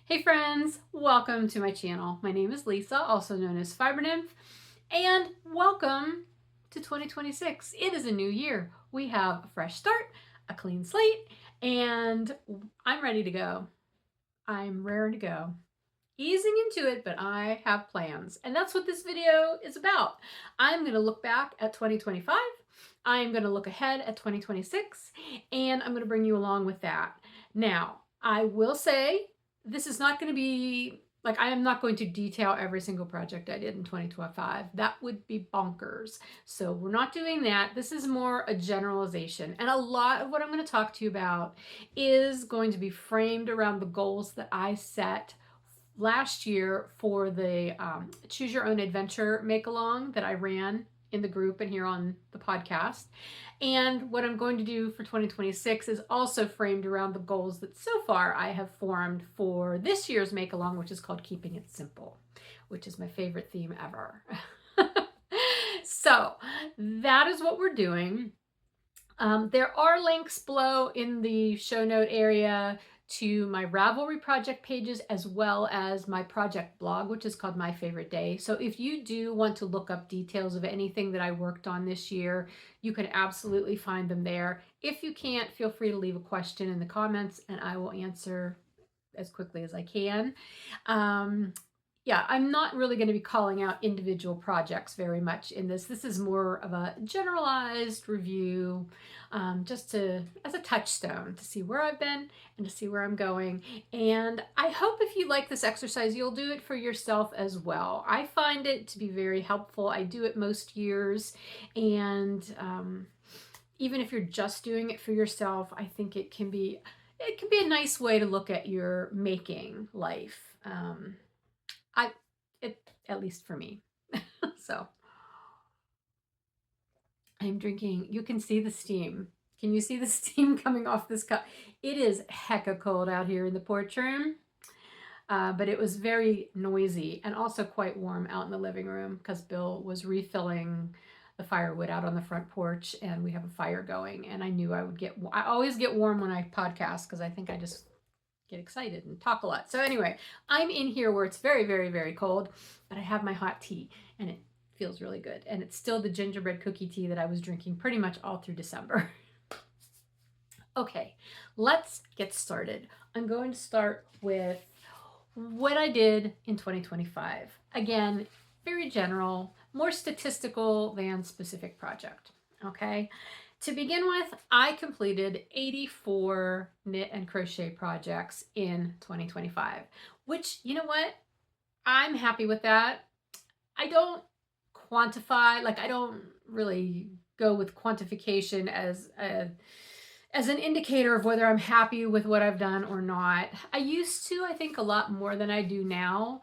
Hey friends, welcome to my channel. My name is Lisa, also known as Fiber Nymph, and welcome to 2026. It is a new year. We have a fresh start, a clean slate, and I'm ready to go. I'm raring to go. Easing into it, but I have plans. And that's what this video is about. I'm going to look back at 2025. I'm going to look ahead at 2026, and I'm going to bring you along with that. Now, I will say this is not going to be like I am not going to detail every single project I did in 2025. That would be bonkers. So we're not doing that. This is more a generalization. And a lot of what I'm going to talk to you about is going to be framed around the goals that I set last year for the Choose Your Own Adventure make-along that I ran in the group and here on the podcast. And what I'm going to do for 2026 is also framed around the goals that so far I have formed for this year's make-along, which is called Keeping It Simple, which is my favorite theme ever. So that is what we're doing. There are links below in the show note area to my Ravelry project pages as well as my project blog, which is called My Favorite Day. So if you do want to look up details of anything that I worked on this year, you can absolutely find them there. If you can't, feel free to leave a question in the comments and I will answer as quickly as I can. Yeah, I'm not really going to be calling out individual projects very much in this. This is more of a generalized review, just as a touchstone to see where I've been and to see where I'm going. And I hope if you like this exercise, you'll do it for yourself as well. I find it to be very helpful. I do it most years, and even if you're just doing it for yourself, I think it can be a nice way to look at your making life. At least for me. So I'm drinking, you can see the steam. Can you see the steam coming off this cup? It is hecka cold out here in the porch room, but it was very noisy and also quite warm out in the living room because Bill was refilling the firewood out on the front porch and we have a fire going, and I knew I always get warm when I podcast because I think I just get excited and talk a lot. So anyway, I'm in here where it's very, very, very cold, but I have my hot tea and it feels really good. And it's still the gingerbread cookie tea that I was drinking pretty much all through December. Okay, let's get started. I'm going to start with what I did in 2025. Again, very general, more statistical than specific project. Okay. To begin with, I completed 84 knit and crochet projects in 2025, which, you know what? I'm happy with that. I don't quantify, I don't really go with quantification as an indicator of whether I'm happy with what I've done or not. I used to, I think, a lot more than I do now.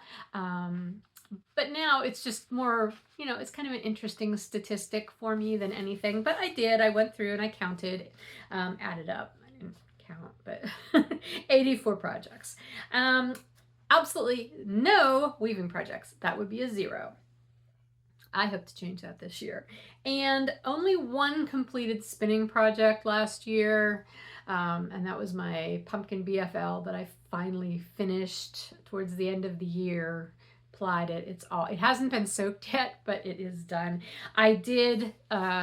But now it's just more, it's kind of an interesting statistic for me than anything. But I went through and I counted, added up. I didn't count, but 84 projects. Absolutely no weaving projects. That would be a 0. I hope to change that this year. And only one completed spinning project last year. And that was my pumpkin BFL that I finally finished towards the end of the year. Applied it. It hasn't been soaked yet, but it is done. I did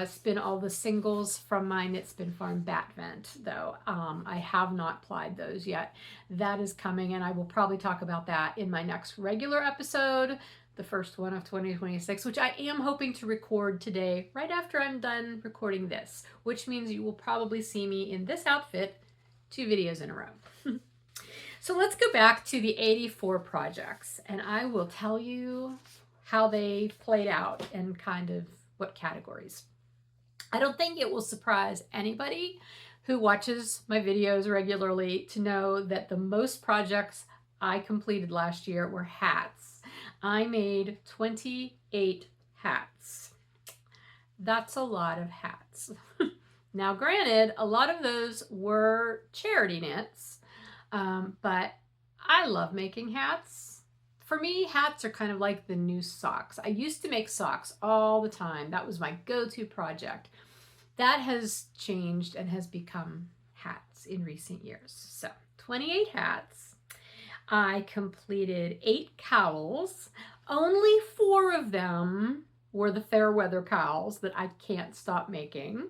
spin all the singles from my Knit Spin Farm bat vent, though. I have not plied those yet. That is coming, and I will probably talk about that in my next regular episode, the first one of 2026, which I am hoping to record today, right after I'm done recording this, which means you will probably see me in this outfit 2 videos in a row. So let's go back to the 84 projects, and I will tell you how they played out and kind of what categories. I don't think it will surprise anybody who watches my videos regularly to know that the most projects I completed last year were hats. I made 28 hats. That's a lot of hats. Now, granted, a lot of those were charity knits. But I love making hats. For me, hats are kind of like the new socks. I used to make socks all the time. That was my go-to project. That has changed and has become hats in recent years. So 28 hats. I completed 8 cowls. Only 4 of them were the fair weather cowls that I can't stop making.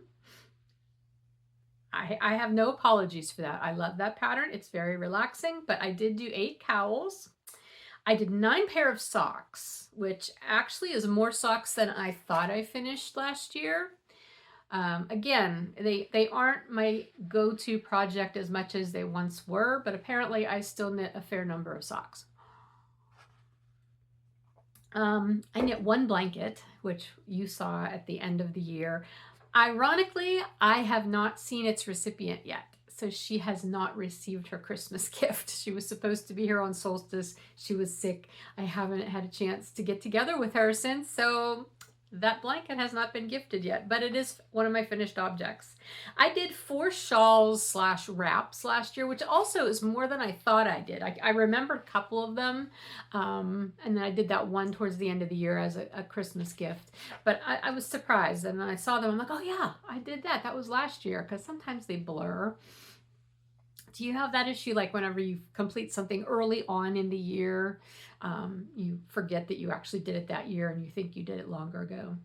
I have no apologies for that. I love that pattern. It's very relaxing, but I did do 8 cowls. I did 9 pair of socks, which actually is more socks than I thought I finished last year. Again, they aren't my go-to project as much as they once were, but apparently I still knit a fair number of socks. I knit 1 blanket, which you saw at the end of the year. Ironically, I have not seen its recipient yet. So she has not received her Christmas gift. She was supposed to be here on solstice. She was sick. I haven't had a chance to get together with her since, so that blanket has not been gifted yet, but it is one of my finished objects. I did 4 shawls / wraps last year, which also is more than I thought I did. I remembered a couple of them, and then I did that one towards the end of the year as a Christmas gift. But I was surprised, and I saw them. I'm like, oh yeah, I did that. That was last year, because sometimes they blur. Do you have that issue, like whenever you complete something early on in the year, you forget that you actually did it that year and you think you did it longer ago?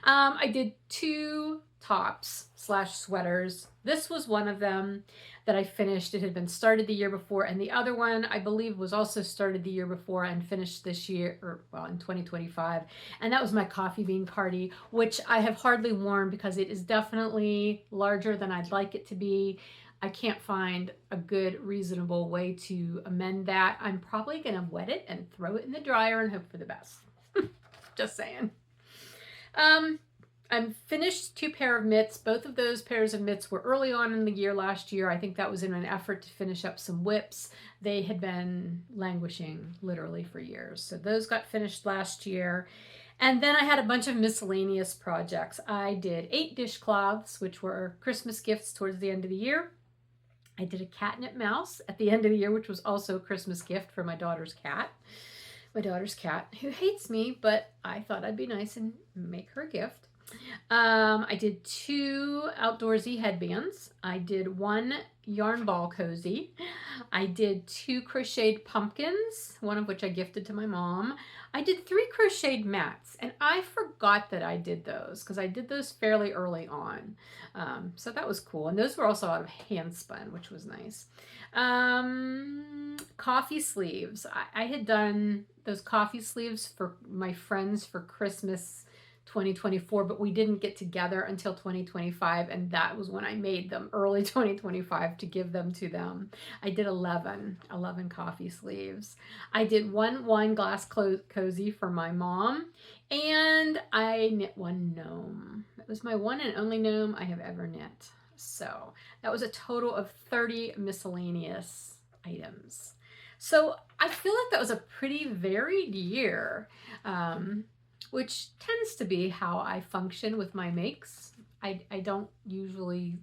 I did 2 tops / sweaters. This was one of them that I finished. It had been started the year before, and the other one I believe was also started the year before and finished this year, or well, in 2025. And that was my coffee bean cardi, which I have hardly worn because it is definitely larger than I'd like it to be. I can't find a good, reasonable way to amend that. I'm probably going to wet it and throw it in the dryer and hope for the best. Just saying. I'm finished 2 pair of mitts. Both of those pairs of mitts were early on in the year last year. I think that was in an effort to finish up some whips. They had been languishing literally for years. So those got finished last year. And then I had a bunch of miscellaneous projects. I did 8 dishcloths, which were Christmas gifts towards the end of the year. I did a catnip mouse at the end of the year, which was also a Christmas gift for my daughter's cat. My daughter's cat, who hates me, but I thought I'd be nice and make her a gift. I did 2 outdoorsy headbands. I did 1 yarn ball cozy. I did 2 crocheted pumpkins, one of which I gifted to my mom. I did 3 crocheted mats, and I forgot that I did those because I did those fairly early on. So that was cool. And those were also out of hand spun, which was nice. Coffee sleeves. I had done those coffee sleeves for my friends for Christmas 2024, but we didn't get together until 2025, and that was when I made them early 2025 to give them to them. I did 11 coffee sleeves. I did 1 wine glass cozy for my mom, and I knit 1 gnome. It was my one and only gnome I have ever knit. So that was a total of 30 miscellaneous items. So I feel like that was a pretty varied year. Which tends to be how I function with my makes. I don't usually,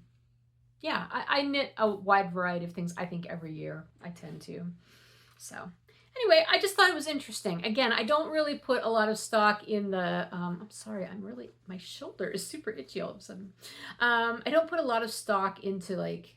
yeah, I knit a wide variety of things, I think, every year. I tend to. So anyway, I just thought it was interesting. Again, I don't really put a lot of stock in the, I'm sorry, my shoulder is super itchy all of a sudden. I don't put a lot of stock into like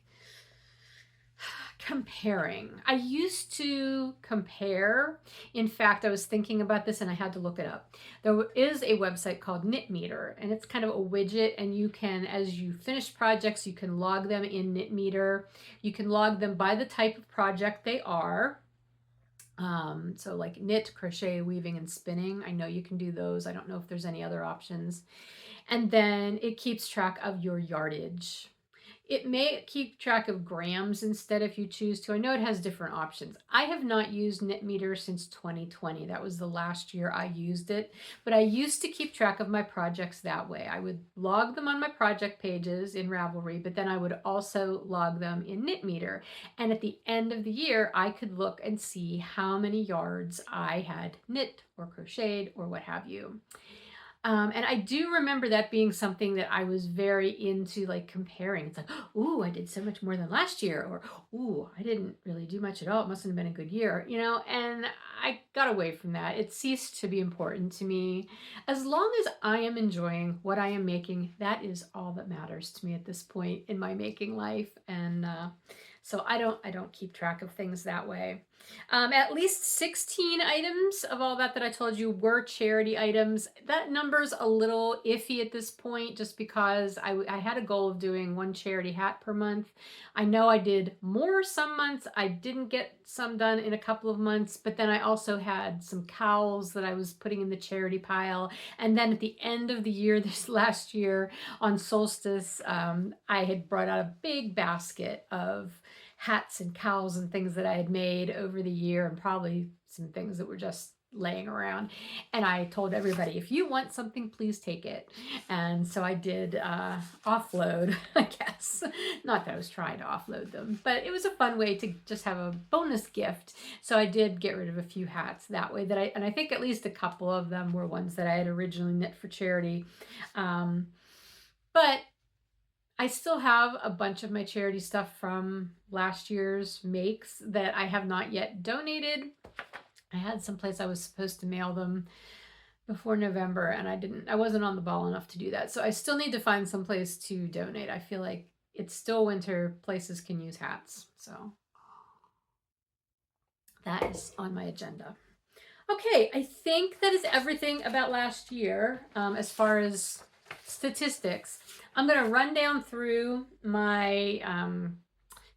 comparing. I used to compare. In fact, I was thinking about this and I had to look it up. There is a website called Knit Meter, and it's kind of a widget, and you can, as you finish projects, you can log them in Knit Meter. You can log them by the type of project they are. So like knit, crochet, weaving, and spinning. I know you can do those. I don't know if there's any other options. And then it keeps track of your yardage. It may keep track of grams instead if you choose to. I know it has different options. I have not used Knit Meter since 2020. That was the last year I used it. But I used to keep track of my projects that way. I would log them on my project pages in Ravelry, but then I would also log them in Knit Meter. And at the end of the year, I could look and see how many yards I had knit or crocheted or what have you. And I do remember that being something that I was very into, like comparing. It's like, ooh, I did so much more than last year, or ooh, I didn't really do much at all. It mustn't have been a good year, you know, and I got away from that. It ceased to be important to me. As long as I am enjoying what I am making, that is all that matters to me at this point in my making life. And So I don't keep track of things that way. At least 16 items of all that I told you were charity items. That number's a little iffy at this point just because I had a goal of doing one charity hat per month. I know I did more some months. I didn't get some done in a couple of months, but then I also had some cowls that I was putting in the charity pile. And then at the end of the year, this last year on solstice, I had brought out a big basket of hats and cowls and things that I had made over the year, and probably some things that were just laying around. And I told everybody, if you want something, please take it. And so I did offload, I guess. Not that I was trying to offload them, but it was a fun way to just have a bonus gift. So I did get rid of a few hats that way and I think at least a couple of them were ones that I had originally knit for charity. But I still have a bunch of my charity stuff from last year's makes that I have not yet donated. I had someplace I was supposed to mail them before November, and I wasn't on the ball enough to do that. So I still need to find someplace to donate. I feel like it's still winter. Places can use hats. So that is on my agenda. Okay, I think that is everything about last year as far as statistics. I'm going to run down through my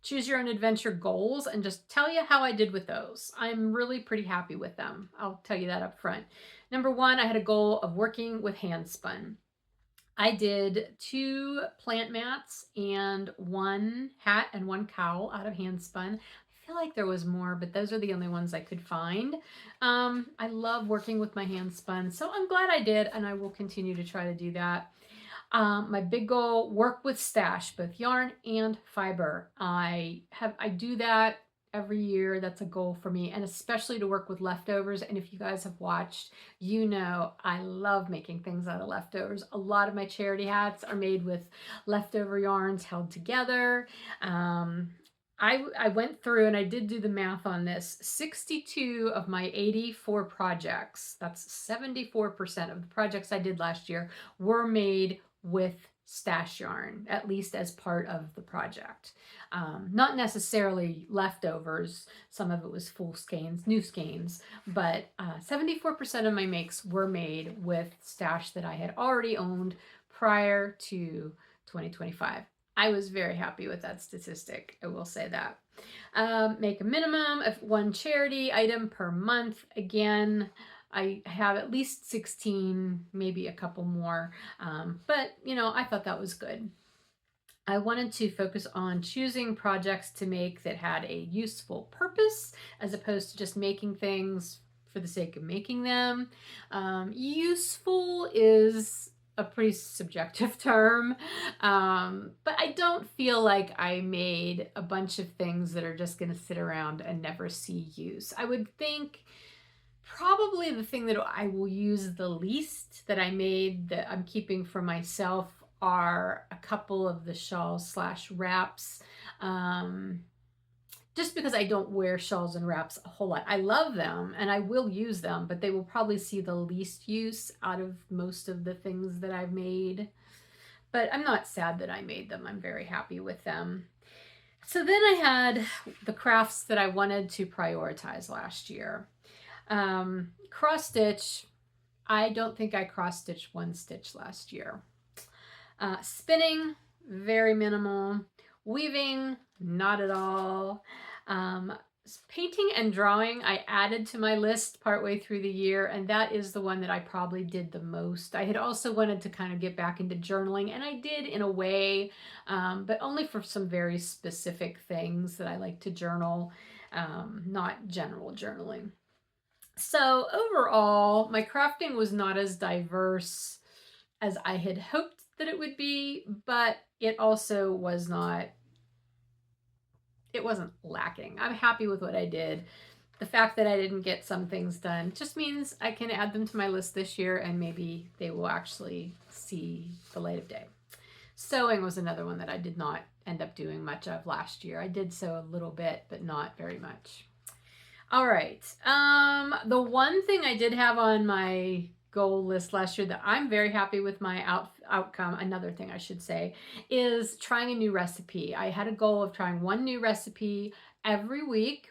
choose your own adventure goals and just tell you how I did with those. I'm really pretty happy with them. I'll tell you that up front. Number one, I had a goal of working with hand spun. I did 2 plant mats and 1 hat and 1 cowl out of hand spun. I feel like there was more, but those are the only ones I could find. I love working with my hand spun, so I'm glad I did, and I will continue to try to do that. My big goal, work with stash, both yarn and fiber. I do that every year. That's a goal for me, and especially to work with leftovers. And if you guys have watched, you know I love making things out of leftovers. A lot of my charity hats are made with leftover yarns held together. I went through and I did do the math on this. 62 of my 84 projects, that's 74% of the projects I did last year, were made with stash yarn, at least as part of the project. Not necessarily leftovers. Some of it was full skeins, new skeins, but 74% of my makes were made with stash that I had already owned prior to 2025. I was very happy with that statistic, I will say that. Make a minimum of 1 charity item per month. Again, I have at least 16, maybe a couple more, but you know, I thought that was good. I wanted to focus on choosing projects to make that had a useful purpose as opposed to just making things for the sake of making them. Useful is a pretty subjective term, but I don't feel like I made a bunch of things that are just going to sit around and never see use. I would think probably the thing that I will use the least that I made that I'm keeping for myself are a couple of the shawls / wraps. Just because I don't wear shawls and wraps a whole lot. I love them and I will use them, but they will probably see the least use out of most of the things that I've made. But I'm not sad that I made them. I'm very happy with them. So then I had the crafts that I wanted to prioritize last year. Cross stitch, I don't think I cross stitched 1 stitch last year. Spinning, very minimal. Weaving, not at all. Painting and drawing, I added to my list partway through the year, and that is the one that I probably did the most. I had also wanted to kind of get back into journaling, and I did in a way, but only for some very specific things that I like to journal, not general journaling. So overall, my crafting was not as diverse as I had hoped that it would be, but it also was not, it wasn't lacking. I'm happy with what I did. The fact that I didn't get some things done just means I can add them to my list this year and maybe they will actually see the light of day. Sewing was another one that I did not end up doing much of last year. I did sew a little bit, but not very much. All right. The one thing I did have on my goal list last year that I'm very happy with my outcome. Another thing I should say is trying a new recipe. I had a goal of trying one new recipe every week.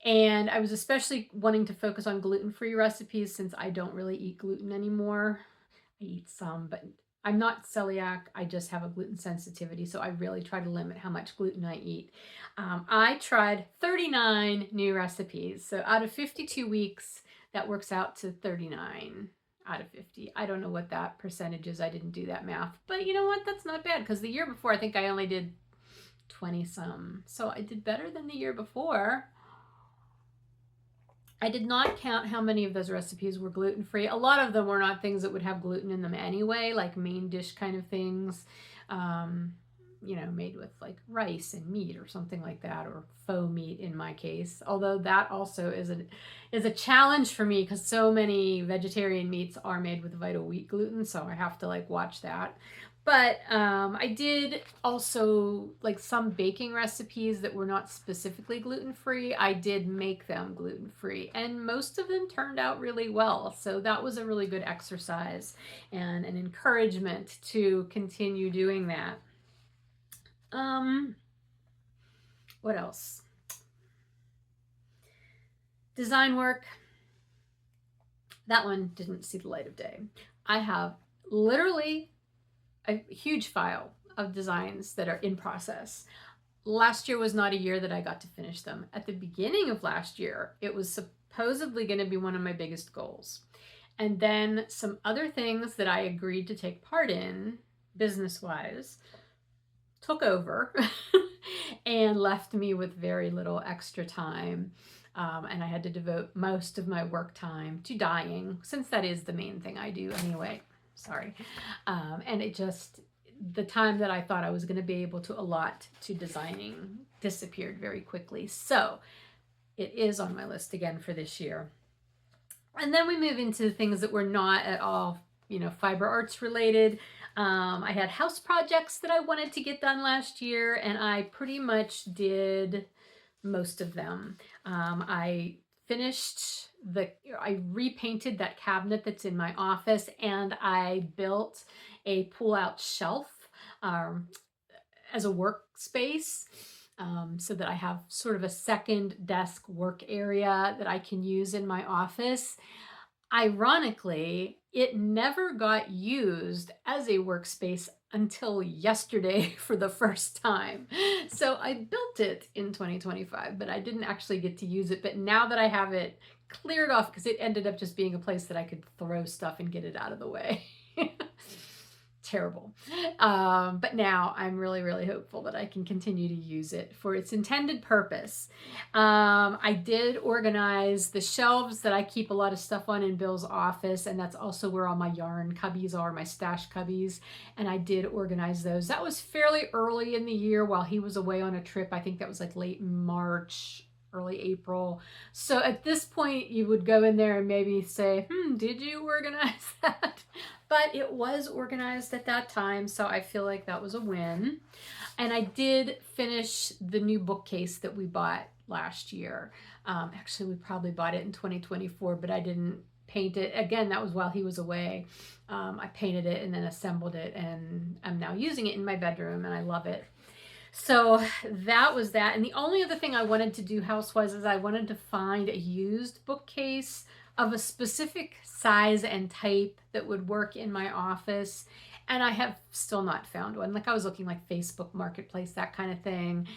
And I was especially wanting to focus on gluten-free recipes since I don't really eat gluten anymore. I eat some, but I'm not celiac. I just have a gluten sensitivity, so I really try to limit how much gluten I eat. I tried 39 new recipes. So out of 52 weeks, that works out to 39 out of 50. I don't know what that percentage is. I didn't do that math. But you know what? That's not bad because the year before, I think I only did 20 some. So I did better than the year before. I did not count how many of those recipes were gluten-free. A lot of them were not things that would have gluten in them anyway, like main dish kind of things, you know, made with like rice and meat or something like that, or faux meat in my case. Although that also is a challenge for me because so many vegetarian meats are made with vital wheat gluten, so I have to like watch that. But I did also, like some baking recipes that were not specifically gluten-free, I did make them gluten-free. And most of them turned out really well. So that was a really good exercise and an encouragement to continue doing that. What else? Design work. That one didn't see the light of day. I have literally a huge file of designs that are in process. Last year was not a year that I got to finish them. At the beginning of last year, it was supposedly going to be one of my biggest goals. And then some other things that I agreed to take part in, business-wise, took over and left me with very little extra time. And I had to devote most of my work time to dyeing, since that is the main thing I do anyway. Sorry. And it just, the time that I thought I was going to be able to allot to designing disappeared very quickly. So it is on my list again for this year. And then we move into things that were not at all, you know, fiber arts related. I had house projects that I wanted to get done last year, and I pretty much did most of them. I repainted that cabinet that's in my office, and I built a pull-out shelf as a workspace, so that I have sort of a second desk work area that I can use in my office. Ironically, it never got used as a workspace until yesterday for the first time. So I built it in 2025, but I didn't actually get to use it. But now that I have it cleared off, because it ended up just being a place that I could throw stuff and get it out of the way. Terrible. But now I'm really, really hopeful that I can continue to use it for its intended purpose. I did organize the shelves that I keep a lot of stuff on in Bill's office, and that's also where all my yarn cubbies are, my stash cubbies, and I did organize those. That was fairly early in the year while he was away on a trip. I think that was like late March, early April. So at this point, you would go in there and maybe say, did you organize that? But it was organized at that time, so I feel like that was a win. And I did finish the new bookcase that we bought last year. Actually, we probably bought it in 2024, but I didn't paint it. Again, that was while he was away. I painted it and then assembled it, and I'm now using it in my bedroom, and I love it. So that was that. And the only other thing I wanted to do house-wise is I wanted to find a used bookcase of a specific size and type that would work in my office. And I have still not found one. Like I was looking like Facebook Marketplace, that kind of thing.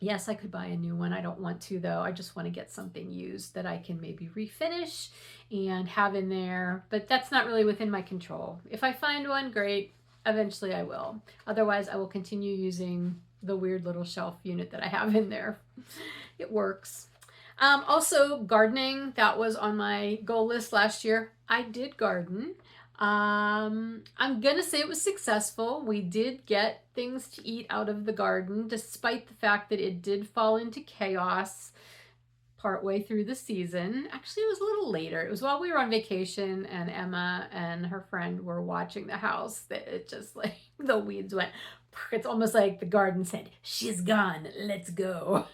Yes, I could buy a new one. I don't want to though. I just want to get something used that I can maybe refinish and have in there. But that's not really within my control. If I find one, great. Eventually I will. Otherwise, I will continue using the weird little shelf unit that I have in there. It works. Also, gardening. That was on my goal list last year. I did garden. I'm going to say it was successful. We did get things to eat out of the garden, despite the fact that it did fall into chaos partway through the season. Actually, it was a little later. It was while we were on vacation and Emma and her friend were watching the house that it just like the weeds went. It's almost like the garden said, she's gone, let's go.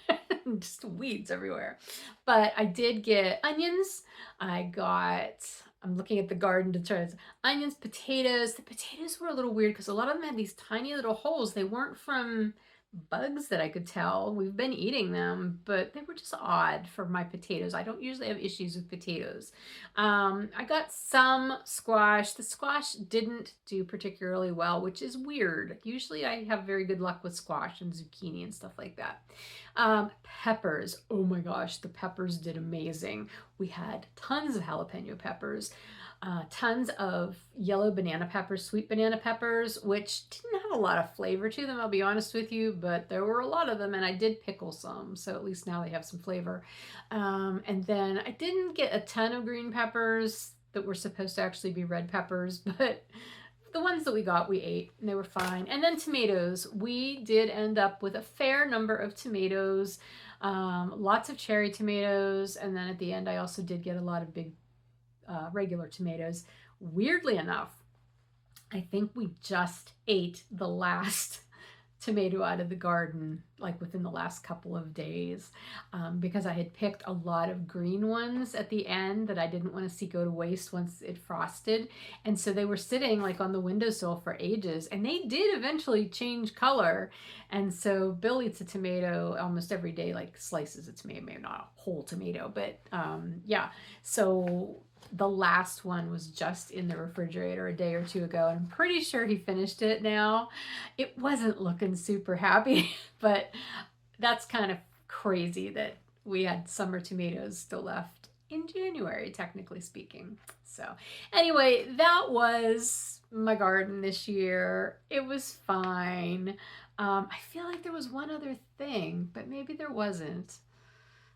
just weeds everywhere. But I did get onions. I'm looking at the garden to try onions, potatoes. The potatoes were a little weird because a lot of them had these tiny little holes. They weren't from bugs that I could tell. We've been eating them, but they were just odd for my potatoes. I don't usually have issues with potatoes. I got some squash. The squash didn't do particularly well, which is weird. Usually I have very good luck with squash and zucchini and stuff like that. Peppers. Oh my gosh, the peppers did amazing. We had tons of jalapeno peppers. Tons of yellow banana peppers, sweet banana peppers, which didn't have a lot of flavor to them, I'll be honest with you, but there were a lot of them, and I did pickle some, so at least now they have some flavor. And then I didn't get a ton of green peppers that were supposed to actually be red peppers, but the ones that we got, we ate, and they were fine. And then tomatoes. We did end up with a fair number of tomatoes, lots of cherry tomatoes, and then at the end I also did get a lot of big regular tomatoes. Weirdly enough, I think we just ate the last tomato out of the garden like within the last couple of days, because I had picked a lot of green ones at the end that I didn't want to see go to waste once it frosted, and so they were sitting like on the windowsill for ages, and they did eventually change color. And so Bill eats a tomato almost every day, like slices a tomato, maybe not a whole tomato, but yeah. So the last one was just in the refrigerator a day or two ago, and I'm pretty sure he finished it now. It wasn't looking super happy, but that's kind of crazy that we had summer tomatoes still left in January, technically speaking. So anyway, that was my garden this year. It was fine. I feel like there was one other thing, but maybe there wasn't.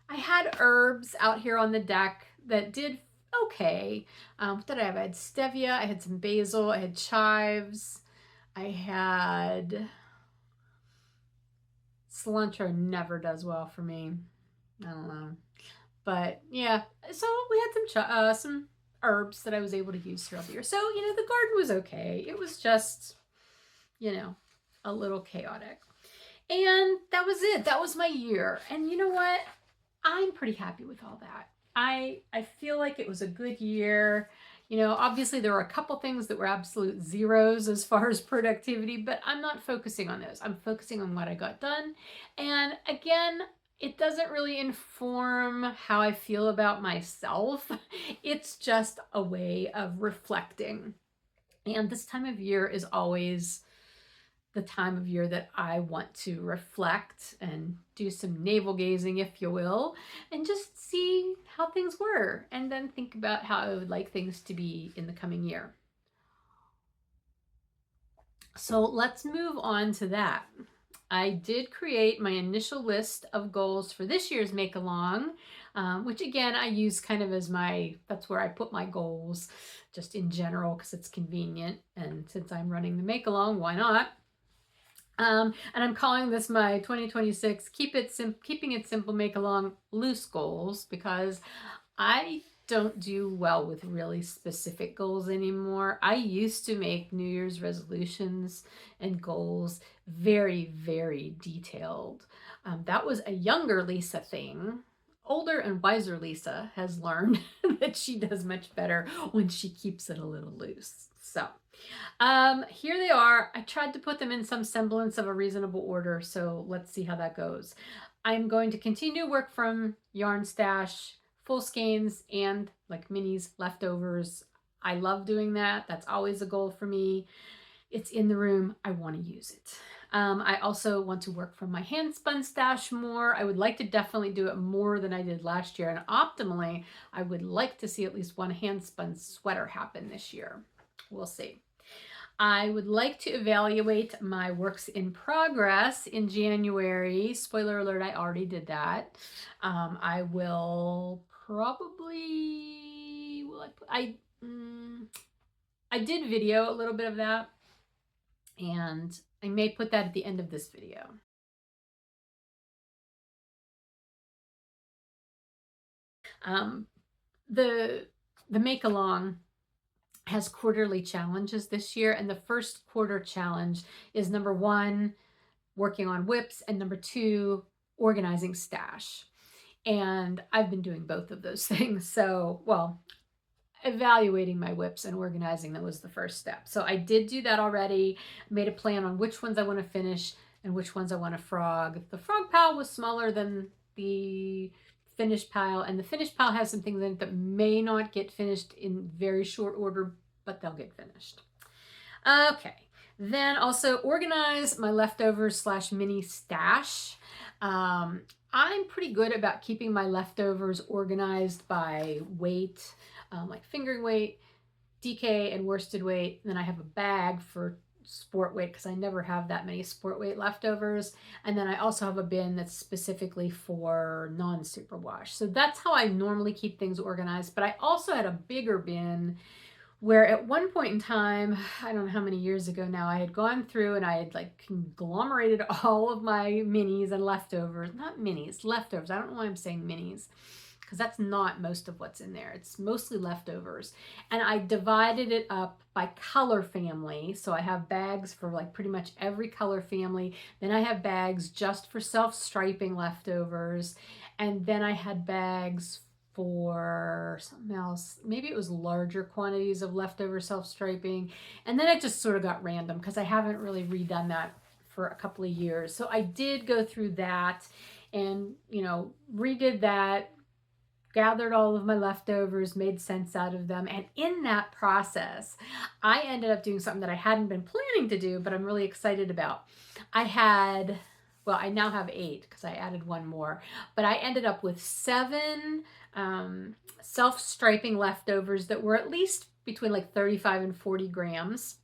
I had herbs out here on the deck that did okay. What did I have? I had stevia, I had some basil, I had chives, I had cilantro. Never does well for me. I don't know. But yeah, so we had some herbs that I was able to use throughout the year. So, the garden was okay. It was just, a little chaotic. And that was it. That was my year. And you know what? I'm pretty happy with all that. I feel like it was a good year. Obviously there were a couple things that were absolute zeros as far as productivity, but I'm not focusing on those. I'm focusing on what I got done. And again, it doesn't really inform how I feel about myself. It's just a way of reflecting. And this time of year is always the time of year that I want to reflect and do some navel gazing, if you will, and just see how things were, and then think about how I would like things to be in the coming year. So let's move on to that. I did create my initial list of goals for this year's Make Along, which again, I use kind of as that's where I put my goals just in general because it's convenient. And since I'm running the Make Along, why not? And I'm calling this my 2026 Keeping It Simple Make Along Loose Goals, because I don't do well with really specific goals anymore. I used to make New Year's resolutions and goals very, very detailed. That was a younger Lisa thing. Older and wiser Lisa has learned that she does much better when she keeps it a little loose. So here they are. I tried to put them in some semblance of a reasonable order, so let's see how that goes. I'm going to continue to work from yarn stash, full skeins, and like minis, leftovers. I love doing that. That's always a goal for me. It's in the room. I want to use it. I also want to work from my hand spun stash more. I would like to definitely do it more than I did last year. And optimally, I would like to see at least one hand spun sweater happen this year. We'll see. I would like to evaluate my works in progress in January. Spoiler alert, I already did that. I will probably, I did video a little bit of that, and I may put that at the end of this video. The Make Along has quarterly challenges this year, and the first quarter challenge is number 1, working on whips, and number 2, organizing stash. And I've been doing both of those things. So, well, evaluating my WIPs and organizing them was the first step. So I did do that already, made a plan on which ones I want to finish and which ones I want to frog. The frog pile was smaller than the finished pile, and the finished pile has some things in it that may not get finished in very short order, but they'll get finished. Okay, then also organize my leftovers slash mini stash. I'm pretty good about keeping my leftovers organized by weight, like fingering weight, DK, and worsted weight. And then I have a bag for sport weight because I never have that many sport weight leftovers. And then I also have a bin that's specifically for non-superwash. So that's how I normally keep things organized. But I also had a bigger bin where at one point in time, I don't know how many years ago now, I had gone through and I had like conglomerated all of my minis and leftovers. Not minis, leftovers. I don't know why I'm saying minis, because that's not most of what's in there. It's mostly leftovers. And I divided it up by color family. So I have bags for like pretty much every color family. Then I have bags just for self-striping leftovers. And then I had bags for something else. Maybe it was larger quantities of leftover self-striping. And then it just sort of got random because I haven't really redone that for a couple of years. So I did go through that and, redid that, gathered all of my leftovers, made sense out of them. And in that process, I ended up doing something that I hadn't been planning to do, but I'm really excited about. I now have 8 because I added one more, but I ended up with 7 self-striping leftovers that were at least between like 35 and 40 grams.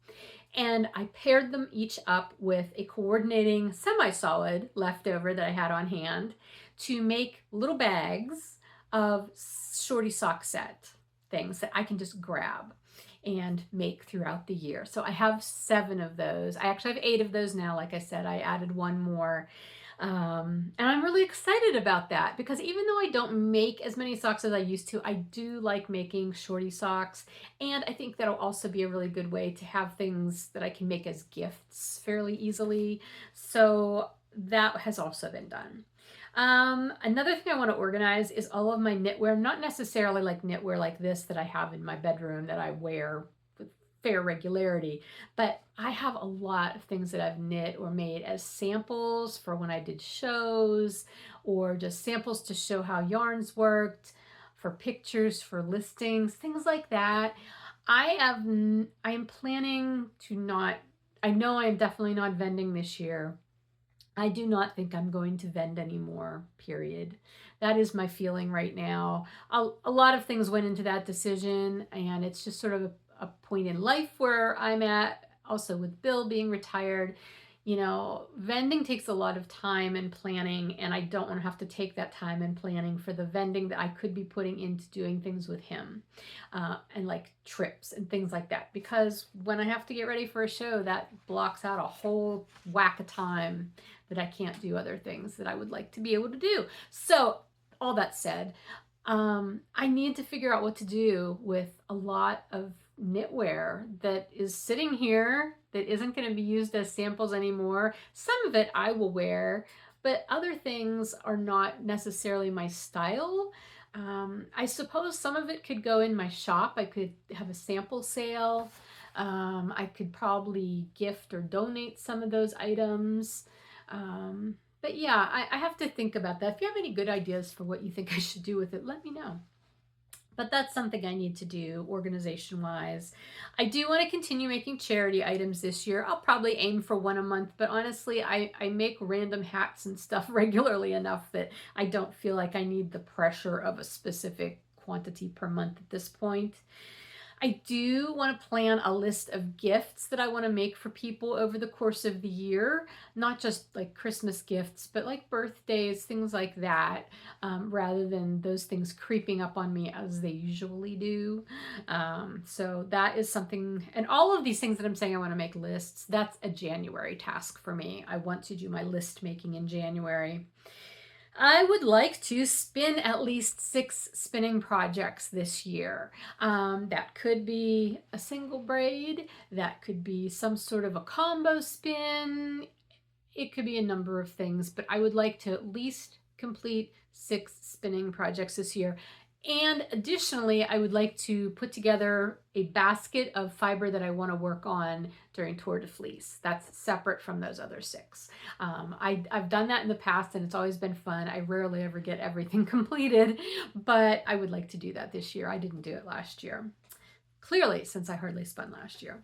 And I paired them each up with a coordinating semi-solid leftover that I had on hand to make little bags of shorty sock set things that I can just grab and make throughout the year. So I have 7 of those. I actually have 8 of those now. Like I said, I added one more. And I'm really excited about that because even though I don't make as many socks as I used to, I do like making shorty socks. And I think that'll also be a really good way to have things that I can make as gifts fairly easily. So that has also been done. Another thing I want to organize is all of my knitwear, not necessarily like knitwear like this that I have in my bedroom that I wear with fair regularity, but I have a lot of things that I've knit or made as samples for when I did shows or just samples to show how yarns worked, for pictures, for listings, things like that. I am planning to not, I know I am definitely not vending this year. I do not think I'm going to vend anymore, period. That is my feeling right now. A lot of things went into that decision, and it's just sort of a point in life where I'm at. Also with Bill being retired, vending takes a lot of time and planning, and I don't want to have to take that time and planning for the vending that I could be putting into doing things with him, and like trips and things like that. Because when I have to get ready for a show, that blocks out a whole whack of time that I can't do other things that I would like to be able to do. So all that said, I need to figure out what to do with a lot of knitwear that is sitting here that isn't going to be used as samples anymore. Some of it I will wear, but other things are not necessarily my style. I suppose some of it could go in my shop. I could have a sample sale. I could probably gift or donate some of those items. But yeah, I have to think about that. If you have any good ideas for what you think I should do with it, let me know. But that's something I need to do organization-wise. I do want to continue making charity items this year. I'll probably aim for one a month, but honestly, I make random hats and stuff regularly enough that I don't feel like I need the pressure of a specific quantity per month at this point. I do want to plan a list of gifts that I want to make for people over the course of the year, not just like Christmas gifts, but like birthdays, things like that, rather than those things creeping up on me as they usually do. So that is something, and all of these things that I'm saying I want to make lists, that's a January task for me. I want to do my list making in January. I would like to spin at least 6 spinning projects this year. That could be a single braid, that could be some sort of a combo spin. It could be a number of things, but I would like to at least complete 6 spinning projects this year. And additionally, I would like to put together a basket of fiber that I want to work on during Tour de Fleece. That's separate from those other 6. I've done that in the past and it's always been fun. I rarely ever get everything completed, but I would like to do that this year. I didn't do it last year. Clearly, since I hardly spun last year.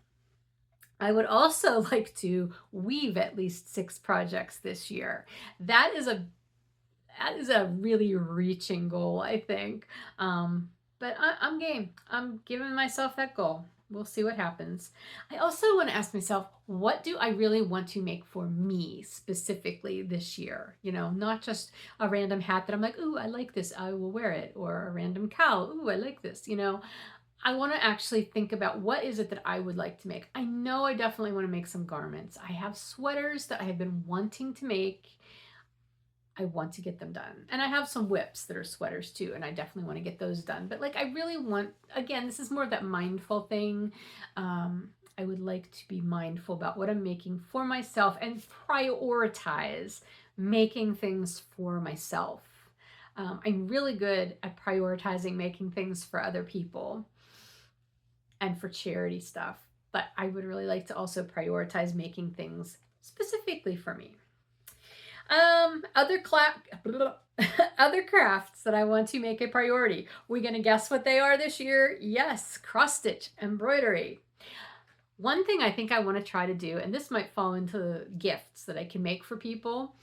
I would also like to weave at least 6 projects this year. That is a really reaching goal, I think. But I'm game. I'm giving myself that goal. We'll see what happens. I also want to ask myself, what do I really want to make for me specifically this year? You know, not just a random hat that I'm like, ooh, I like this, I will wear it, or a random cowl, ooh, I like this, you know. I want to actually think about what is it that I would like to make. I know I definitely want to make some garments. I have sweaters that I have been wanting to make. I want to get them done. And I have some whips that are sweaters too, and I definitely want to get those done. But like, I really want, again, this is more of that mindful thing. I would like to be mindful about what I'm making for myself and prioritize making things for myself. I'm really good at prioritizing making things for other people and for charity stuff, but I would really like to also prioritize making things specifically for me. Other crafts that I want to make a priority. We gonna guess what they are this year? Yes, cross stitch embroidery. One thing I think I want to try to do, and this might fall into gifts that I can make for people.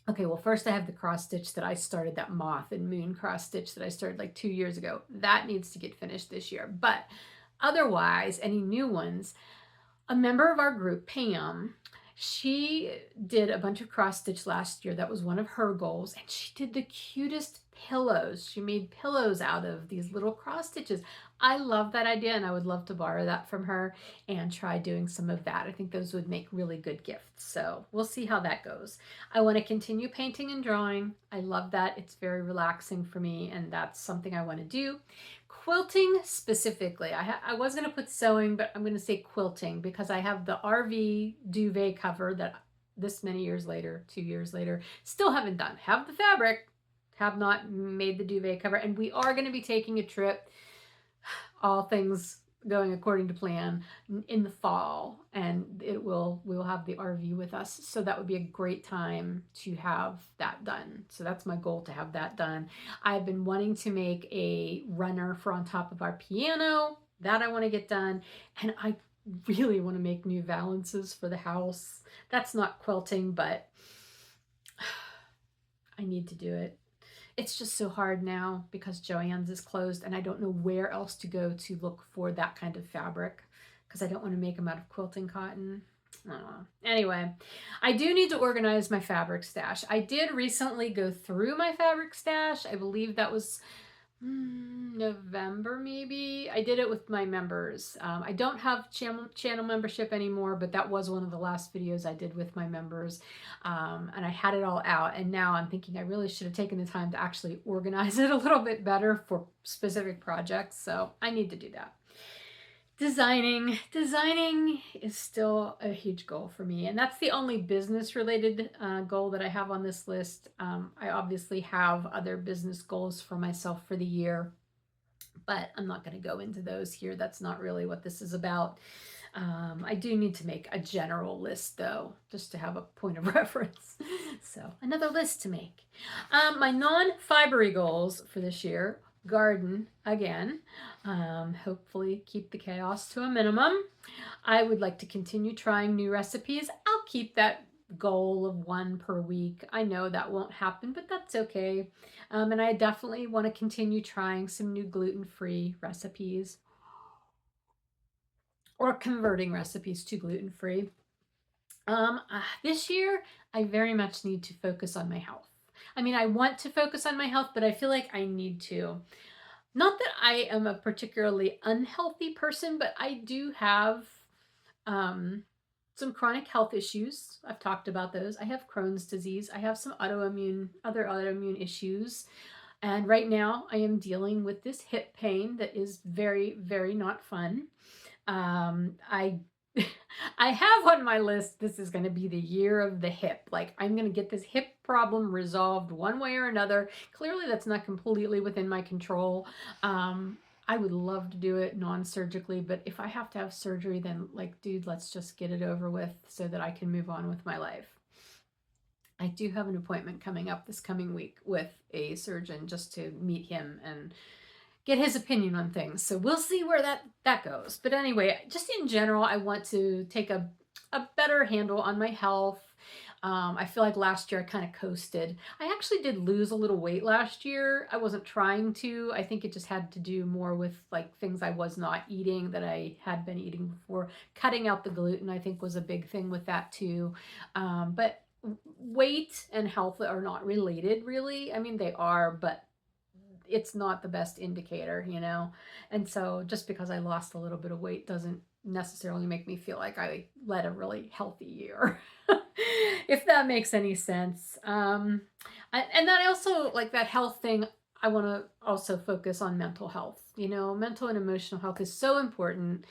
Okay, well, first I have the cross stitch that I started, that moth and moon cross stitch that I started like 2 years ago. That needs to get finished this year. But otherwise, any new ones, a member of our group, Pam, she did a bunch of cross stitch last year. That was one of her goals. And she did the cutest pillows. She made pillows out of these little cross stitches. I love that idea, and I would love to borrow that from her and try doing some of that. I think those would make really good gifts. So we'll see how that goes. I want to continue painting and drawing. I love that. It's very relaxing for me, and that's something I want to do. Quilting specifically. I was going to put sewing, but I'm going to say quilting because I have the RV duvet cover that this many years later, 2 years later, still haven't done. Have the fabric, have not made the duvet cover, and we are going to be taking a trip, all things going according to plan, in the fall, and we'll have the RV with us, so that would be a great time to have that done. So that's my goal, to have that done. I've been wanting to make a runner for on top of our piano. That I want to get done, and I really want to make new valances for the house. That's not quilting, but I need to do it. It's just so hard now because Joann's is closed and I don't know where else to go to look for that kind of fabric because I don't want to make them out of quilting cotton. I don't know. Anyway, I do need to organize my fabric stash. I did recently go through my fabric stash. I believe that was November maybe. I did it with my members. I don't have channel membership anymore, but that was one of the last videos I did with my members, and I had it all out, and now I'm thinking I really should have taken the time to actually organize it a little bit better for specific projects, so I need to do that. Designing is still a huge goal for me, and that's the only business related goal that I have on this list. I obviously have other business goals for myself for the year, but I'm not going to go into those here. That's not really what this is about. I do need to make a general list though, just to have a point of reference. So another list to make. My non-fibery goals for this year: garden again, hopefully keep the chaos to a minimum. I would like to continue trying new recipes. I'll keep that goal of 1 per week. I know that won't happen, but that's okay. And I definitely want to continue trying some new gluten-free recipes or converting recipes to gluten-free. This year, I very much need to focus on my health. I mean, I want to focus on my health, but I feel like I need to. Not that I am a particularly unhealthy person, but I do have some chronic health issues. I've talked about those. I have Crohn's disease. I have some other autoimmune issues. And right now I am dealing with this hip pain that is very, very not fun. I I have on my list, this is going to be the year of the hip. Like, I'm going to get this hip problem resolved one way or another. Clearly, that's not completely within my control. Um, I would love to do it non-surgically, but if I have to have surgery, then like, dude, let's just get it over with so that I can move on with my life. I do have an appointment coming up this coming week with a surgeon just to meet him and get his opinion on things. So we'll see where that goes. But anyway, just in general, I want to take a better handle on my health. I feel like last year I kind of coasted. I actually did lose a little weight last year. I wasn't trying to. I think it just had to do more with like things I was not eating that I had been eating before. Cutting out the gluten, I think, was a big thing with that too. But weight and health are not related, really. I mean, they are, but it's not the best indicator, you know? And so just because I lost a little bit of weight doesn't necessarily make me feel like I led a really healthy year, if that makes any sense. And then I also like that health thing. I want to also focus on mental health. You know, mental and emotional health is so important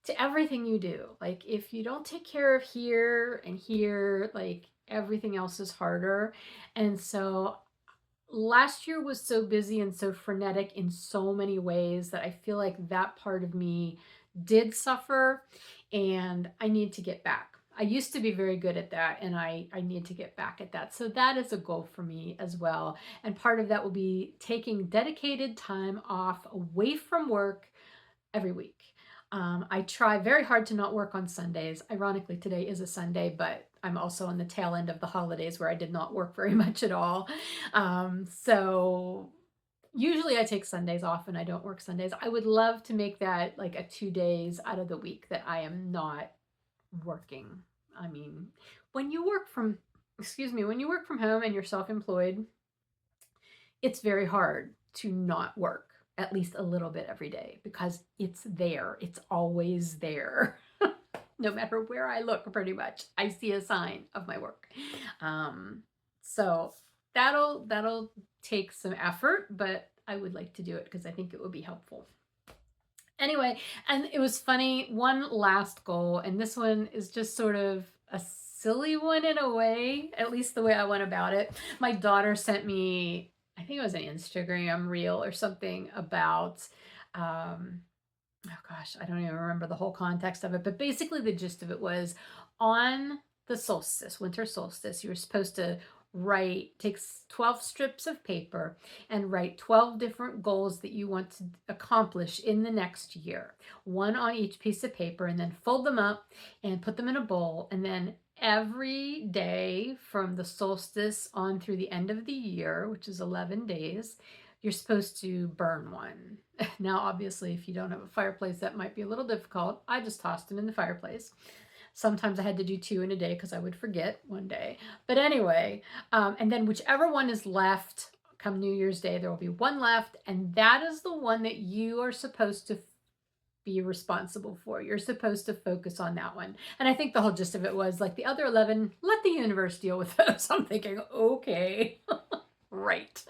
to everything you do. Like, if you don't take care of here and here, like everything else is harder. And so last year was so busy and so frenetic in so many ways that I feel like that part of me did suffer, and I need to get back. I used to be very good at that, and I need to get back at that. So that is a goal for me as well. And part of that will be taking dedicated time off away from work every week. I try very hard to not work on Sundays. Ironically, today is a Sunday, but I'm also on the tail end of the holidays where I did not work very much at all. So usually I take Sundays off and I don't work Sundays. I would love to make that like a 2 days out of the week that I am not working. I mean, when you work from, when you work from home and you're self-employed, it's very hard to not work at least a little bit every day because it's there. It's always there. No matter where I look, pretty much, I see a sign of my work. So that'll take some effort, but I would like to do it because I think it would be helpful. Anyway, and it was funny, one last goal, and this one is just sort of a silly one in a way, at least the way I went about it. My daughter sent me, I think it was an Instagram reel or something about, oh gosh, I don't even remember the whole context of it, but basically the gist of it was on the solstice, winter solstice, you were supposed to take 12 strips of paper and write 12 different goals that you want to accomplish in the next year, one on each piece of paper, and then fold them up and put them in a bowl. And then every day from the solstice on through the end of the year, which is 11 days, you're supposed to burn one. Now, obviously, if you don't have a fireplace, that might be a little difficult. I just tossed them in the fireplace. Sometimes I had to do 2 in a day because I would forget one day. But anyway, and then whichever one is left come New Year's Day, there will be one left. And that is the one that you are supposed to be responsible for. You're supposed to focus on that one. And I think the whole gist of it was like the other 11, let the universe deal with those. I'm thinking, okay, right.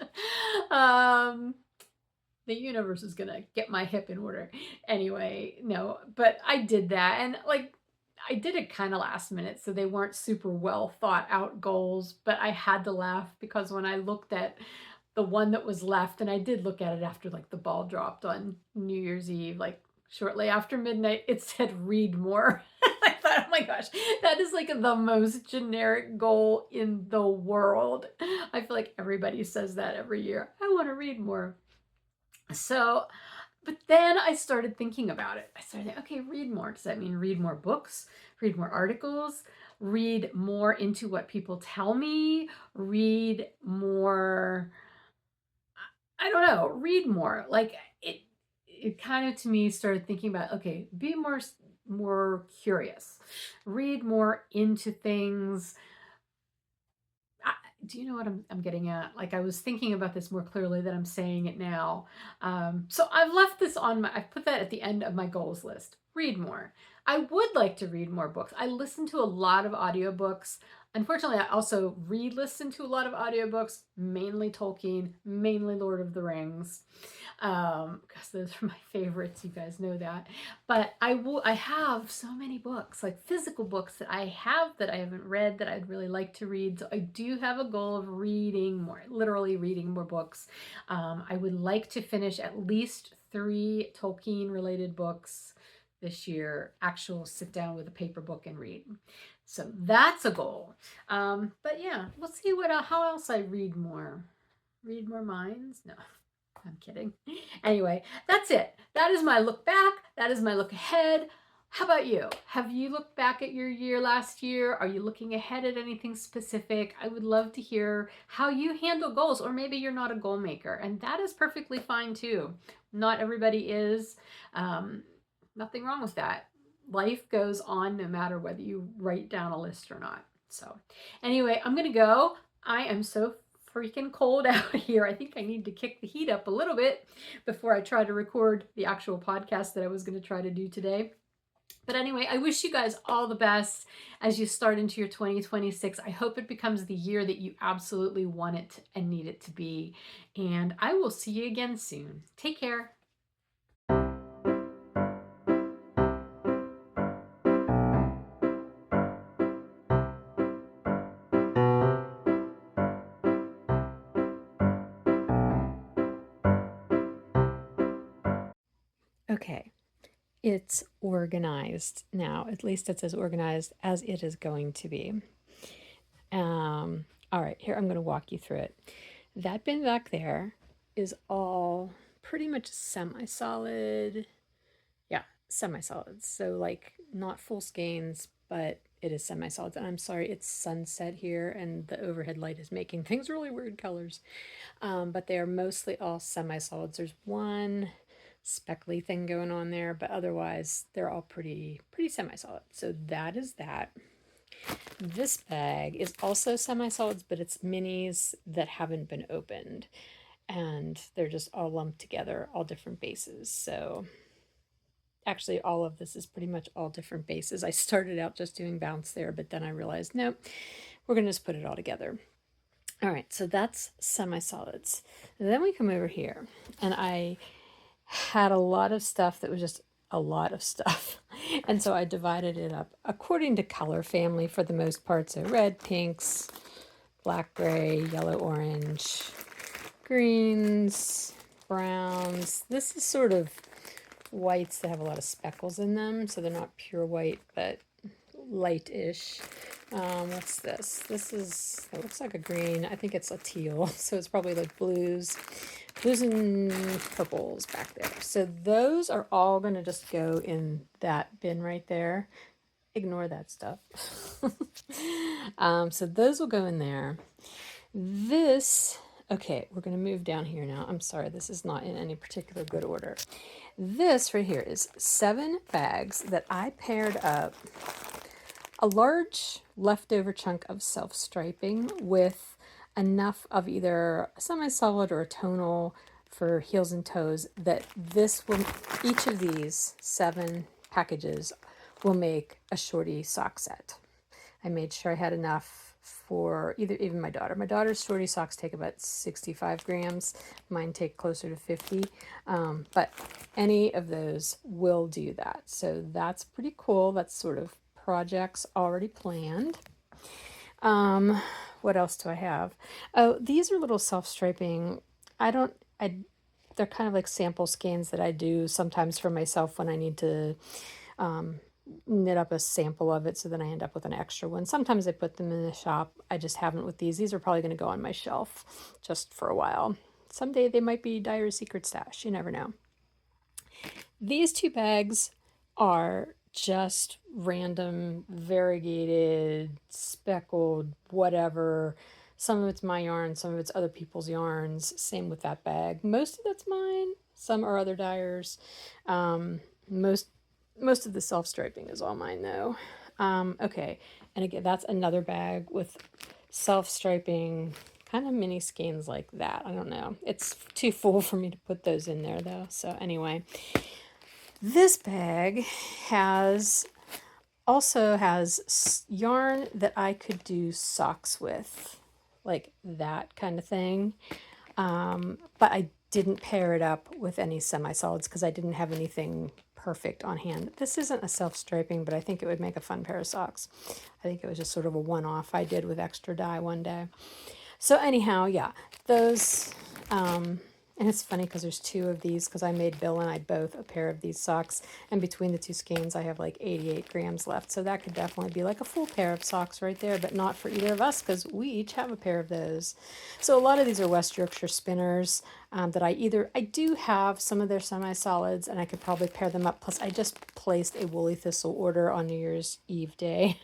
The universe is gonna get my hip in order. Anyway, no, but I did that, and like I did it kind of last minute, so they weren't super well thought out goals, but I had to laugh because when I looked at the one that was left, and I did look at it after like the ball dropped on New Year's Eve, like shortly after midnight, it said read more. I thought, oh my gosh, that is like the most generic goal in the world. I feel like everybody says that every year. I want to read more. So, but then I started thinking about it. I started, okay, read more. Does that mean read more books, read more articles, read more into what people tell me, read more, I don't know, read more. Like it kind of to me started thinking about, okay, be more curious, read more into things. Do you know what I'm getting at? Like I was thinking about this more clearly than I'm saying it now. So I've left this on I've put that at the end of my goals list. Read more. I would like to read more books. I listen to a lot of audiobooks. Unfortunately, I also re-listen to a lot of audiobooks, mainly Tolkien, mainly Lord of the Rings, because those are my favorites. You guys know that. But I have so many books, like physical books that I have that I haven't read that I'd really like to read. So I do have a goal of reading more, literally reading more books. I would like to finish at least 3 Tolkien-related books this year. Actual sit down with a paper book and read. So that's a goal. But yeah, we'll see what how else I read more. Read more minds? No, I'm kidding. Anyway, that's it. That is my look back. That is my look ahead. How about you? Have you looked back at your year last year? Are you looking ahead at anything specific? I would love to hear how you handle goals, or maybe you're not a goal maker, and that is perfectly fine too. Not everybody is. Nothing wrong with that. Life goes on no matter whether you write down a list or not. So anyway, I'm going to go. I am so freaking cold out here. I think I need to kick the heat up a little bit before I try to record the actual podcast that I was going to try to do today. But anyway, I wish you guys all the best as you start into your 2026. I hope it becomes the year that you absolutely want it and need it to be. And I will see you again soon. Take care. Okay, it's organized now. At least it's as organized as it is going to be. All right, here I'm going to walk you through it. That bin back there is all pretty much semi-solid. Yeah, semi-solid. So like not full skeins, but it is semi-solid. And I'm sorry, it's sunset here and the overhead light is making things really weird colors. But they are mostly all semi-solids. There's one speckly thing going on there, but otherwise they're all pretty semi-solid. So that is that. This bag is also semi-solids, but it's minis that haven't been opened, and they're just all lumped together, all different bases. So actually all of this is pretty much all different bases. I started out just doing bounce there, but then I realized, nope, we're gonna just put it all together. All right, so that's semi-solids. Then we come over here, and I had a lot of stuff that was just a lot of stuff. And so I divided it up according to color family for the most part. So red, pinks, black, gray, yellow, orange, greens, browns. This is sort of whites that have a lot of speckles in them. So they're not pure white, but light-ish. What's this? It looks like a green. I think it's a teal. So it's probably like blues and purples back there. So those are all going to just go in that bin right there. Ignore that stuff. So those will go in there. This, okay, we're going to move down here now. I'm sorry, this is not in any particular good order. This right here is 7 bags that I paired up a large leftover chunk of self-striping with enough of either a semi-solid or a tonal for heels and toes that this will, each of these 7 packages will make a shorty sock set. I made sure I had enough for even my daughter. My daughter's shorty socks take about 65 grams. Mine take closer to 50. But any of those will do that. So that's pretty cool. That's sort of projects already planned. What else do I have? Oh, these are little self-striping. They're kind of like sample scans that I do sometimes for myself when I need to knit up a sample of it, so then I end up with an extra one. Sometimes I put them in the shop. I just haven't with these. These are probably going to go on my shelf just for a while. Someday they might be Dyer's secret stash. You never know. These 2 bags are just random, variegated, speckled, whatever. Some of it's my yarn, some of it's other people's yarns. Same with that bag. Most of that's mine. Some are other dyers. Most of the self-striping is all mine though. Okay, and again, that's another bag with self-striping, kind of mini skeins like that. I don't know. It's too full for me to put those in there though. So anyway, this bag has also has yarn that I could do socks with, like that kind of thing. But I didn't pair it up with any semi-solids because I didn't have anything perfect on hand. This isn't a self-striping, but I think it would make a fun pair of socks. I think it was just sort of a one-off I did with extra dye one day. So anyhow, yeah, those, and it's funny because there's two of these because I made Bill and I both a pair of these socks, and between the two skeins I have like 88 grams left, so that could definitely be like a full pair of socks right there, but not for either of us because we each have a pair of those. So a lot of these are West Yorkshire spinners that I do have some of their semi-solids and I could probably pair them up, plus I just placed a woolly thistle order on New Year's Eve day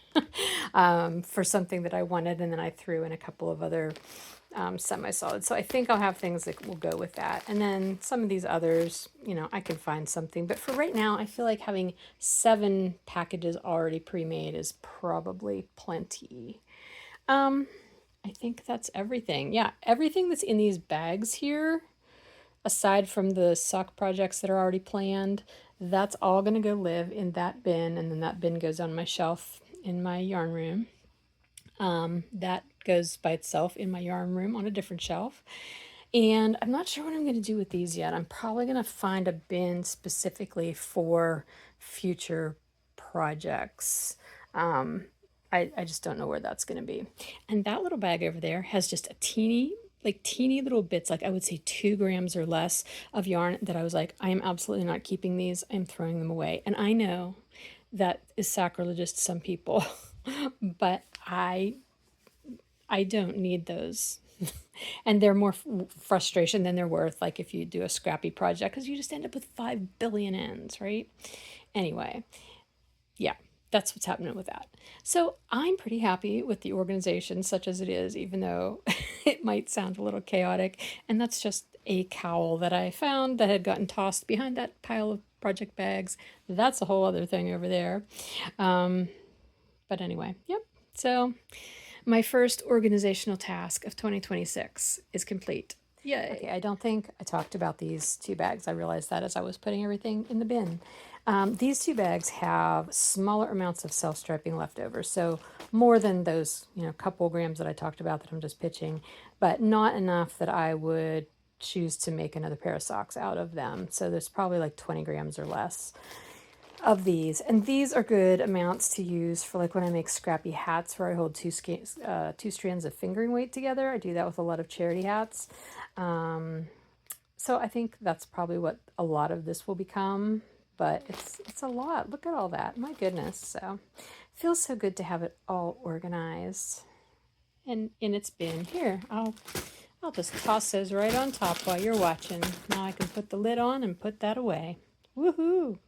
for something that I wanted, and then I threw in a couple of other semi-solid. So I think I'll have things that will go with that. And then some of these others, you know, I can find something. But for right now, I feel like having 7 packages already pre-made is probably plenty. I think that's everything. Yeah, everything that's in these bags here, aside from the sock projects that are already planned, that's all going to go live in that bin. And then that bin goes on my shelf in my yarn room. That goes by itself in my yarn room on a different shelf. And I'm not sure what I'm going to do with these yet. I'm probably going to find a bin specifically for future projects. I just don't know where that's going to be. And that little bag over there has just a teeny little bits, like I would say 2 grams or less of yarn that I was like, I am absolutely not keeping these. I'm throwing them away. And I know that is sacrilegious to some people, but I don't need those. And they're more frustration than they're worth, like if you do a scrappy project, because you just end up with 5 billion ends, right? Anyway, yeah, that's what's happening with that. So I'm pretty happy with the organization such as it is, even though it might sound a little chaotic. And that's just a cowl that I found that had gotten tossed behind that pile of project bags. That's a whole other thing over there. But anyway, yep. So my first organizational task of 2026 is complete. Yay. Okay, I don't think I talked about these 2 bags. I realized that as I was putting everything in the bin. These 2 bags have smaller amounts of self-striping left over, so more than those, you know, couple grams that I talked about that I'm just pitching, but not enough that I would choose to make another pair of socks out of them. So there's probably like 20 grams or less of these, and these are good amounts to use for like when I make scrappy hats where I hold 2 strands of fingering weight together. I do that with a lot of charity hats. So I think that's probably what a lot of this will become, but it's a lot. Look at all that, my goodness. So it feels so good to have it all organized and in its bin. Here, I'll just toss those right on top while you're watching. Now I can put the lid on and put that away. Woohoo!